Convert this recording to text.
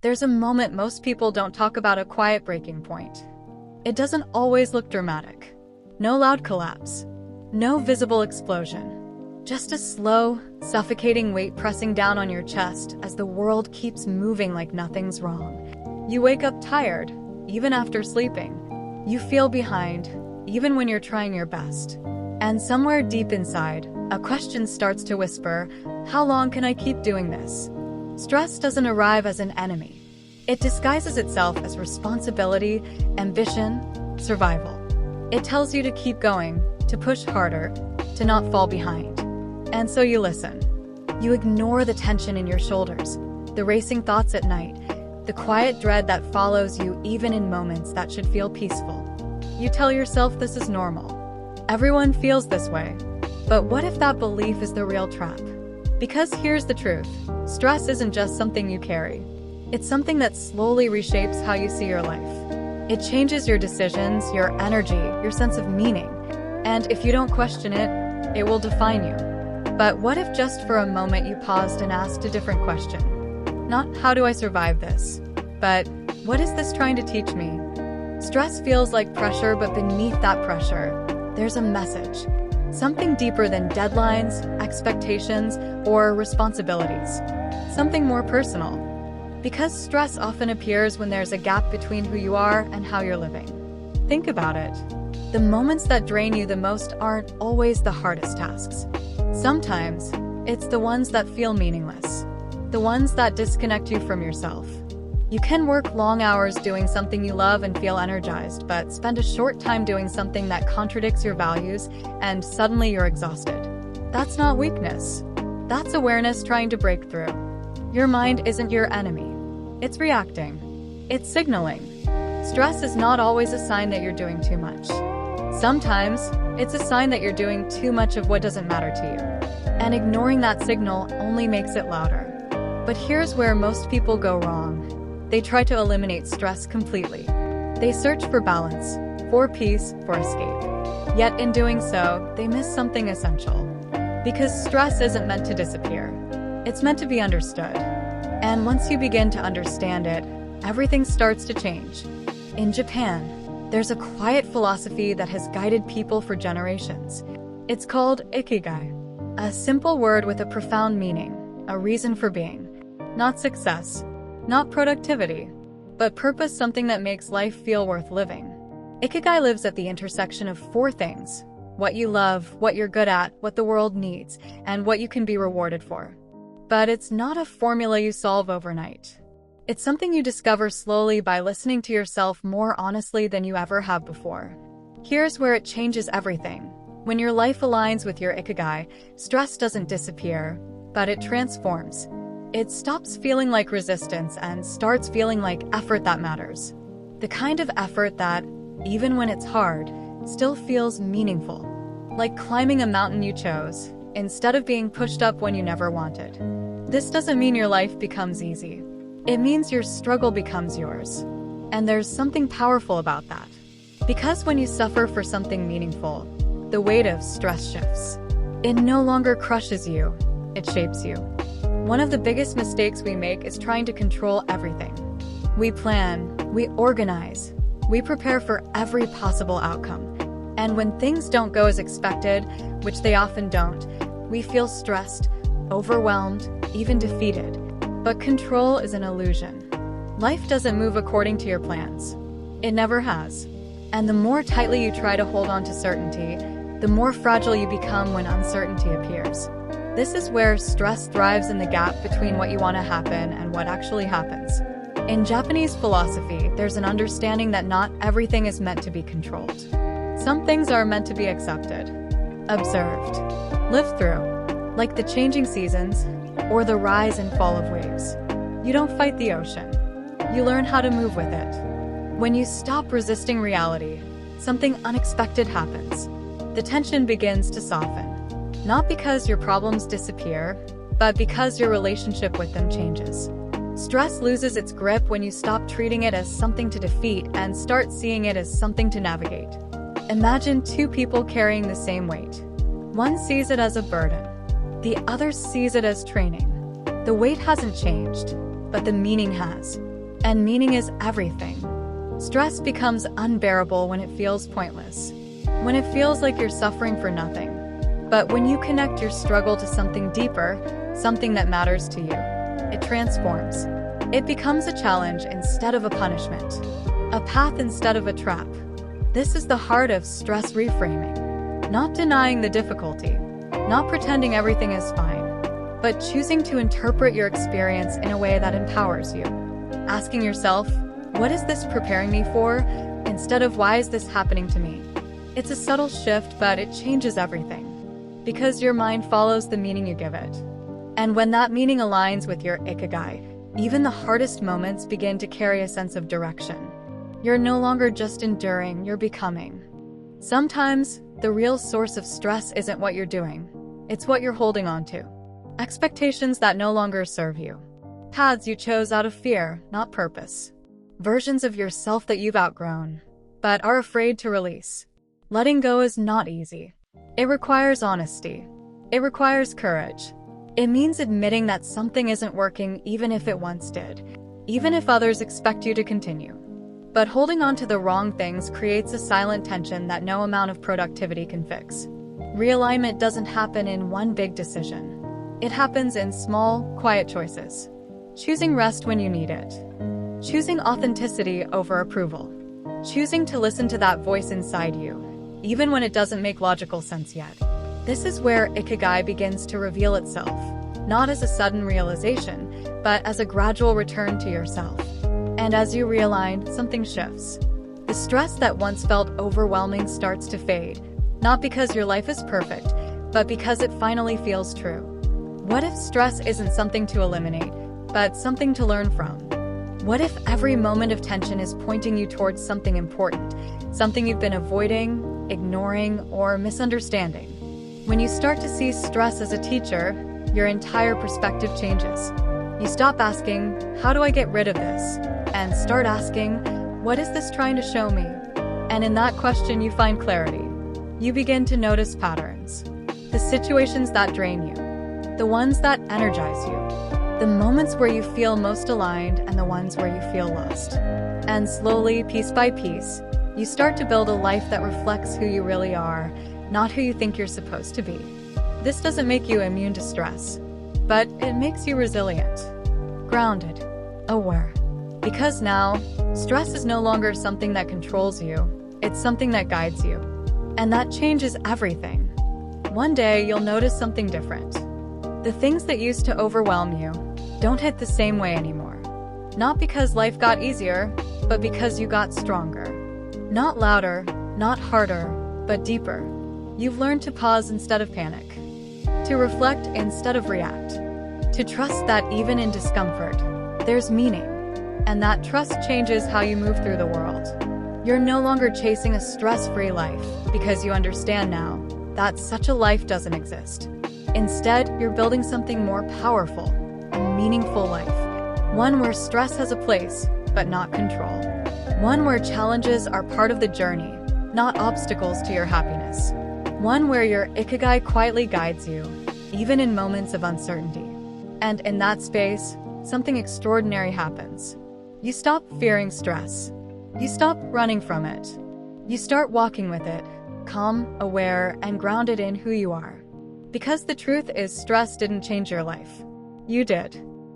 there's a moment most people don't talk about, a quiet breaking point. It doesn't always look dramatic. No loud collapse. No visible explosion. Just a slow, suffocating weight pressing down on your chest as the world keeps moving like nothing's wrong. You wake up tired, even after sleeping. You feel behind, even when you're trying your best. And somewhere deep inside, a question starts to whisper, how long can I keep doing this? Stress doesn't arrive as an enemy. It disguises itself as responsibility, ambition, survival. It tells you to keep going, to push harder, to not fall behind. And so you listen. You ignore the tension in your shoulders, the racing thoughts at night, the quiet dread that follows you even in moments that should feel peaceful. You tell yourself this is normal. Everyone feels this way. But what if that belief is the real trap? Because here's the truth. Stress isn't just something you carry. It's something that slowly reshapes how you see your life. It changes your decisions, your energy, your sense of meaning. And if you don't question it, it will define you. But what if just for a moment you paused and asked a different question? Not how do I survive this, but what is this trying to teach me? Stress feels like pressure, but beneath that pressure, there's a message. Something deeper than deadlines, expectations, or responsibilities. Something more personal. Because stress often appears when there's a gap between who you are and how you're living. Think about it. The moments that drain you the most aren't always the hardest tasks. Sometimes, it's the ones that feel meaningless. The ones that disconnect you from yourself. You can work long hours doing something you love and feel energized, but spend a short time doing something that contradicts your values, and suddenly you're exhausted. That's not weakness. That's awareness trying to break through. Your mind isn't your enemy. It's reacting. It's signaling. Stress is not always a sign that you're doing too much. Sometimes, it's a sign that you're doing too much of what doesn't matter to you. And ignoring that signal only makes it louder. But here's where most people go wrong. They try to eliminate stress completely. They search for balance, for peace, for escape. Yet in doing so, they miss something essential. Because stress isn't meant to disappear. It's meant to be understood. And once you begin to understand it, everything starts to change. In Japan, there's a quiet philosophy that has guided people for generations. It's called Ikigai, a simple word with a profound meaning, a reason for being. Not success, not productivity, but purpose, something that makes life feel worth living. Ikigai lives at the intersection of four things: what you love, what you're good at, what the world needs, and what you can be rewarded for. But it's not a formula you solve overnight. It's something you discover slowly by listening to yourself more honestly than you ever have before. Here's where it changes everything. When your life aligns with your Ikigai, stress doesn't disappear, but it transforms. It stops feeling like resistance and starts feeling like effort that matters. The kind of effort that, even when it's hard, still feels meaningful. Like climbing a mountain you chose, instead of being pushed up when you never wanted. This doesn't mean your life becomes easy. It means your struggle becomes yours. And there's something powerful about that. Because when you suffer for something meaningful, the weight of stress shifts. It no longer crushes you, it shapes you. One of the biggest mistakes we make is trying to control everything. We plan, we organize, we prepare for every possible outcome. And when things don't go as expected, which they often don't, we feel stressed, overwhelmed, even defeated. But control is an illusion. Life doesn't move according to your plans. It never has. And the more tightly you try to hold on to certainty, the more fragile you become when uncertainty appears. This is where stress thrives, in the gap between what you want to happen and what actually happens. In Japanese philosophy, there's an understanding that not everything is meant to be controlled. Some things are meant to be accepted, observed, lived through, like the changing seasons or the rise and fall of waves. You don't fight the ocean. You learn how to move with it. When you stop resisting reality, something unexpected happens. The tension begins to soften. Not because your problems disappear, but because your relationship with them changes. Stress loses its grip when you stop treating it as something to defeat and start seeing it as something to navigate. Imagine two people carrying the same weight. One sees it as a burden. The other sees it as training. The weight hasn't changed, but the meaning has. And meaning is everything. Stress becomes unbearable when it feels pointless, when it feels like you're suffering for nothing. But when you connect your struggle to something deeper, something that matters to you, it transforms. It becomes a challenge instead of a punishment, a path instead of a trap. This is the heart of stress reframing. Not denying the difficulty, not pretending everything is fine, but choosing to interpret your experience in a way that empowers you. Asking yourself, what is this preparing me for, instead of why is this happening to me? It's a subtle shift, but it changes everything, because your mind follows the meaning you give it. And when that meaning aligns with your Ikigai, even the hardest moments begin to carry a sense of direction. You're no longer just enduring, you're becoming. Sometimes, the real source of stress isn't what you're doing, it's what you're holding on to. Expectations that no longer serve you. Paths you chose out of fear, not purpose. Versions of yourself that you've outgrown, but are afraid to release. Letting go is not easy. It requires honesty. It requires courage. It means admitting that something isn't working even if it once did, even if others expect you to continue. But holding on to the wrong things creates a silent tension that no amount of productivity can fix. Realignment doesn't happen in one big decision. It happens in small, quiet choices. Choosing rest when you need it. Choosing authenticity over approval. Choosing to listen to that voice inside you, even when it doesn't make logical sense yet. This is where Ikigai begins to reveal itself, not as a sudden realization, but as a gradual return to yourself. And as you realign, something shifts. The stress that once felt overwhelming starts to fade, not because your life is perfect, but because it finally feels true. What if stress isn't something to eliminate, but something to learn from? What if every moment of tension is pointing you towards something important, something you've been avoiding, ignoring, or misunderstanding? When you start to see stress as a teacher, your entire perspective changes. You stop asking, how do I get rid of this? And start asking, what is this trying to show me? And in that question, you find clarity. You begin to notice patterns. The situations that drain you. The ones that energize you. The moments where you feel most aligned and the ones where you feel lost. And slowly, piece by piece, you start to build a life that reflects who you really are, not who you think you're supposed to be. This doesn't make you immune to stress, but it makes you resilient, grounded, aware. Because now, stress is no longer something that controls you, it's something that guides you. And that changes everything. One day, you'll notice something different. The things that used to overwhelm you don't hit the same way anymore. Not because life got easier, but because you got stronger. Not louder, not harder, but deeper. You've learned to pause instead of panic. To reflect instead of react. To trust that even in discomfort, there's meaning. And that trust changes how you move through the world. You're no longer chasing a stress-free life because you understand now that such a life doesn't exist. Instead, you're building something more powerful, a meaningful life. One where stress has a place, but not control. One where challenges are part of the journey, not obstacles to your happiness. One where your Ikigai quietly guides you, even in moments of uncertainty. And in that space, something extraordinary happens. You stop fearing stress. You stop running from it. You start walking with it, calm, aware, and grounded in who you are. Because the truth is, stress didn't change your life. You did.